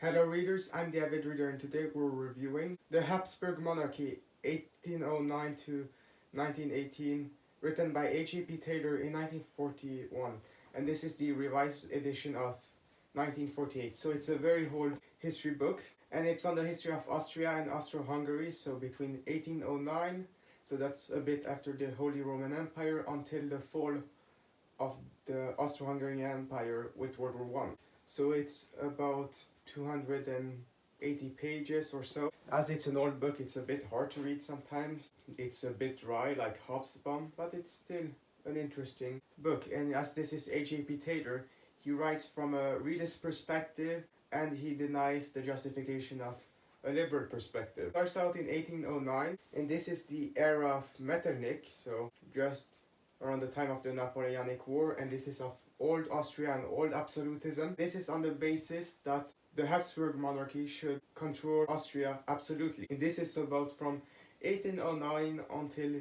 Hello readers, I'm the avid reader and today we're reviewing the Habsburg Monarchy 1809 to 1918, written by AJP Taylor in 1941, and this is the revised edition of 1948. So it's a very old history book and it's on the history of Austria and Austro-Hungary, so between 1809, so that's a bit after the Holy Roman Empire, until the fall of the Austro-Hungarian Empire with World War One. So it's about 280 pages or so. As it's an old book, it's a bit hard to read sometimes. It's a bit dry like Habsburg, but it's still an interesting book. And as this is AJP Taylor, he writes from a reader's perspective and he denies the justification of a liberal perspective. It starts out in 1809, and this is the era of Metternich, so just around the time of the Napoleonic War, and this is of old Austria and old absolutism. This is on the basis that the Habsburg monarchy should control Austria absolutely. And this is about from 1809 until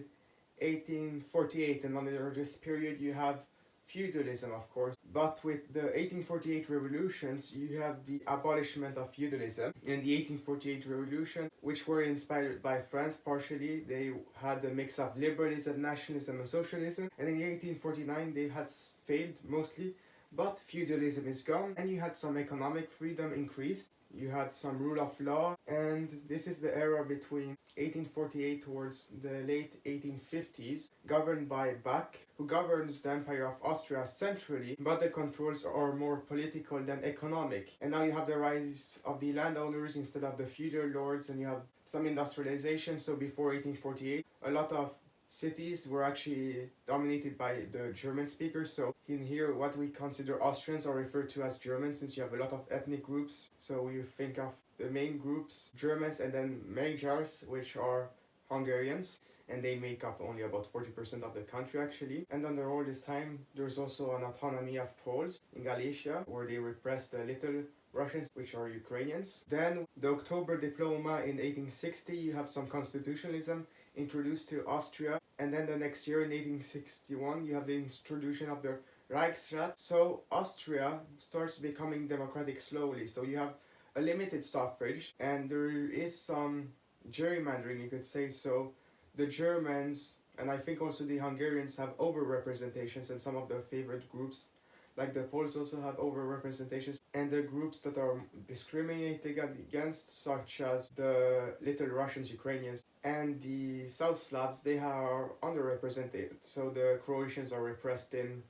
1848, and under this period you have feudalism, of course. But with the 1848 revolutions, you have the abolishment of feudalism. In the 1848 revolution, which were inspired by France partially, they had a mix of liberalism, nationalism, and socialism. And in 1849, they had failed mostly, but feudalism is gone, and you had some economic freedom increased. You had some rule of law, and this is the era between 1848 towards the late 1850s, governed by Bach, who governs the Empire of Austria centrally, but the controls are more political than economic. And now you have the rise of the landowners instead of the feudal lords, and you have some industrialization. So before 1848, a lot of cities were actually dominated by the German speakers. So in here, what we consider Austrians are referred to as Germans, since you have a lot of ethnic groups. So you think of the main groups, Germans, and then Magyars, which are Hungarians, and they make up only about 40% of the country actually. And under all this time, there's also an autonomy of Poles in Galicia, where they repress the little Russians, which are Ukrainians. Then the October Diploma in 1860, you have some constitutionalism introduced to Austria, and then the next year in 1861 you have the introduction of the Reichsrat. So Austria starts becoming democratic slowly, so you have a limited suffrage and there is some gerrymandering, you could say. So the Germans, and I think also the Hungarians, have overrepresentations, and some of the favorite groups like the Poles also have overrepresentations, and the groups that are discriminated against, such as the Little Russians, Ukrainians, and the South Slavs, they are underrepresented. So the Croatians are repressed in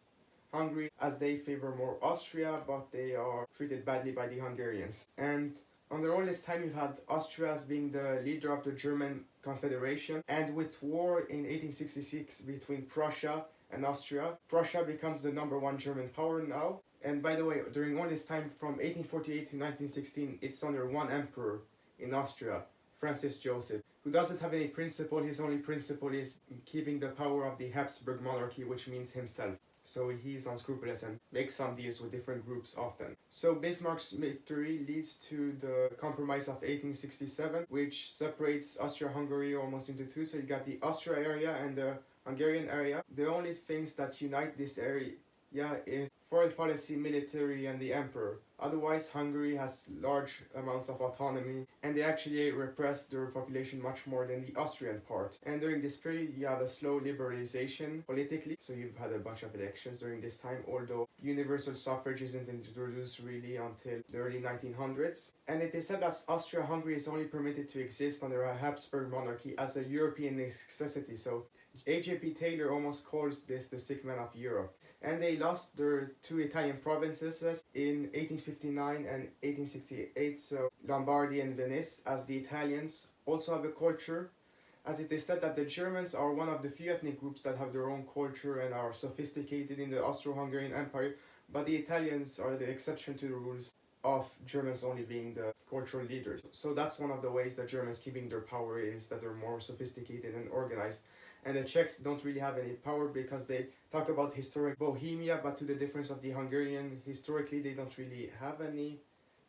Hungary as they favor more Austria, but they are treated badly by the Hungarians. And under all this time, you've had Austria as being the leader of the German Confederation, and with war in 1866 between Prussia and Austria, Prussia becomes the #1 German power now. And by the way, during all this time from 1848 to 1916, it's under one emperor in Austria, Francis Joseph, who doesn't have any principle. His only principle is keeping the power of the Habsburg monarchy, which means himself. So he's unscrupulous and makes some deals with different groups often. So Bismarck's victory leads to the Compromise of 1867, which separates Austria-Hungary almost into two. So you got the Austria area and the Hungarian area. The only things that unite this area is foreign policy, military, and the emperor. Otherwise, Hungary has large amounts of autonomy, and they actually repress their population much more than the Austrian part. And during this period, you have a slow liberalization politically. So you've had a bunch of elections during this time, although universal suffrage isn't introduced really until the early 1900s. And it is said that Austria-Hungary is only permitted to exist under a Habsburg monarchy as a European necessity. So AJP Taylor almost calls this the sick man of Europe. And they lost their two Italian provinces in 1859 and 1868, so Lombardy and Venice, as the Italians also have a culture, as it is said that the Germans are one of the few ethnic groups that have their own culture and are sophisticated in the Austro-Hungarian Empire, but the Italians are the exception to the rules of Germans only being the cultural leaders. So that's one of the ways that Germans keeping their power, is that they're more sophisticated and organized. And the Czechs don't really have any power because they talk about historic Bohemia, but to the difference of the Hungarian, historically they don't really have any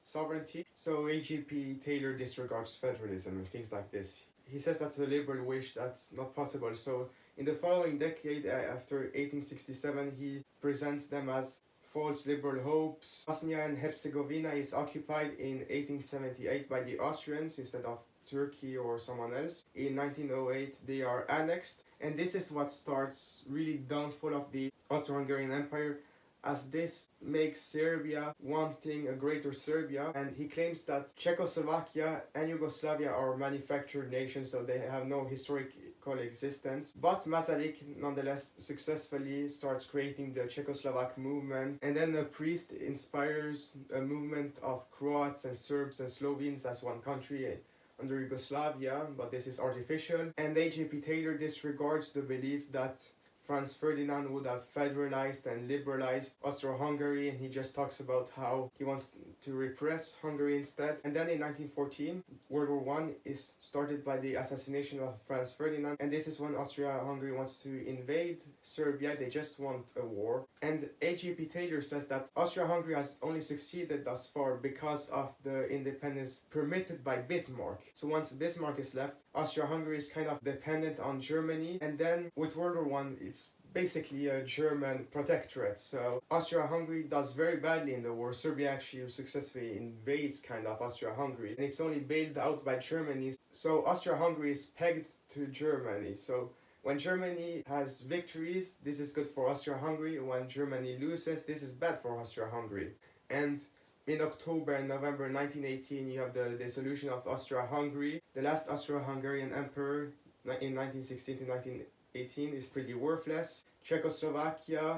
sovereignty. So AJP Taylor disregards federalism and things like this. He says that's a liberal wish, that's not possible. So in the following decade, after 1867, he presents them as false liberal hopes. Bosnia and Herzegovina is occupied in 1878 by the Austrians instead of Turkey or someone else. In 1908 they are annexed, and this is what starts really downfall of the Austro-Hungarian Empire, as this makes Serbia wanting a greater Serbia, and he claims that Czechoslovakia and Yugoslavia are manufactured nations, so they have no historical existence. But Masaryk nonetheless successfully starts creating the Czechoslovak movement, and then a priest inspires a movement of Croats and Serbs and Slovenes as one country under Yugoslavia, but this is artificial. And AJP Taylor disregards the belief that Franz Ferdinand would have federalized and liberalized Austro-Hungary, and he just talks about how he wants to repress Hungary instead. And then in 1914, World War I is started by the assassination of Franz Ferdinand, and this is when Austria-Hungary wants to invade Serbia. They just want a war. And AJP Taylor says that Austria-Hungary has only succeeded thus far because of the independence permitted by Bismarck. So once Bismarck is left, Austria-Hungary is kind of dependent on Germany, and then with World War I, it's basically a German protectorate. So Austria-Hungary does very badly in the war. Serbia actually successfully invades kind of Austria-Hungary, and it's only bailed out by Germany. So Austria-Hungary is pegged to Germany. So when Germany has victories, this is good for Austria-Hungary. When Germany loses, this is bad for Austria-Hungary. And in October and November 1918, you have the dissolution of Austria-Hungary. The last Austro-Hungarian emperor in 1916 to 1918 is pretty worthless. Czechoslovakia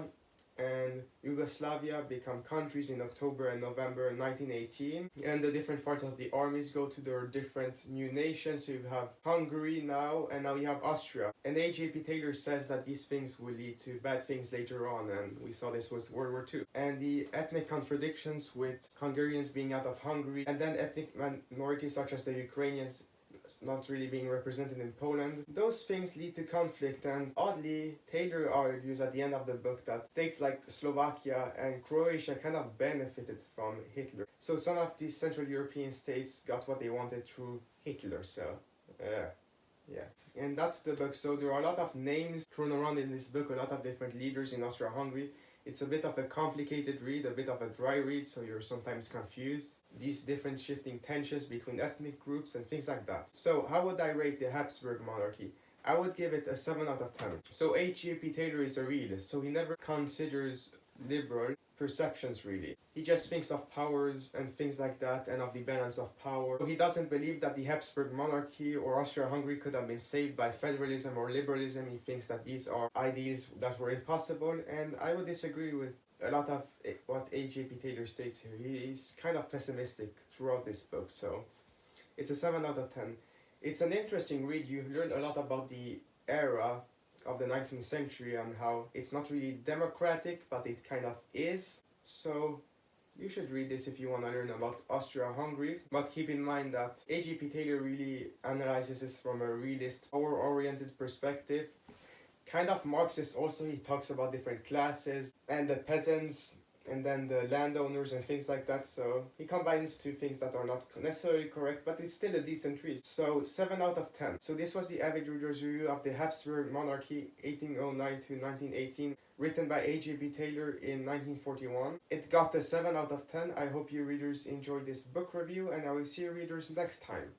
and Yugoslavia become countries in October and November 1918, and the different parts of the armies go to their different new nations. So you have Hungary now, and now you have Austria. And AJP Taylor says that these things will lead to bad things later on, and we saw this with World War II. And the ethnic contradictions with Hungarians being out of Hungary, and then ethnic minorities such as the Ukrainians not really being represented in Poland. Those things lead to conflict, and oddly, Taylor argues at the end of the book that states like Slovakia and Croatia kind of benefited from Hitler. So some of these Central European states got what they wanted through Hitler, so yeah. And that's the book. So there are a lot of names thrown around in this book, a lot of different leaders in Austria-Hungary. It's a bit of a complicated read, a bit of a dry read, so you're sometimes confused. These different shifting tensions between ethnic groups and things like that. So how would I rate the Habsburg Monarchy? I would give it a 7 out of 10. So AJP Taylor is a realist, so he never considers liberal perceptions really. He just thinks of powers and things like that, and of the balance of power. So he doesn't believe that the Habsburg monarchy or Austria-Hungary could have been saved by federalism or liberalism. He thinks that these are ideals that were impossible, and I would disagree with a lot of what AJP Taylor states here. He's kind of pessimistic throughout this book, so it's a 7 out of 10. It's an interesting read. You learn a lot about the era of the 19th century and how it's not really democratic, but it kind of is. So you should read this if you want to learn about Austria-Hungary, but keep in mind that AJP Taylor really analyzes this from a realist, power-oriented perspective. Kind of Marxist also. He talks about different classes and the peasants and then the landowners and things like that. So he combines two things that are not necessarily correct, but it's still a decent read. So 7 out of 10. So this was the avid reader's review of the Habsburg Monarchy 1809 to 1918, written by AJP Taylor in 1941. It got a 7 out of 10. I hope you readers enjoyed this book review, and I will see you readers next time.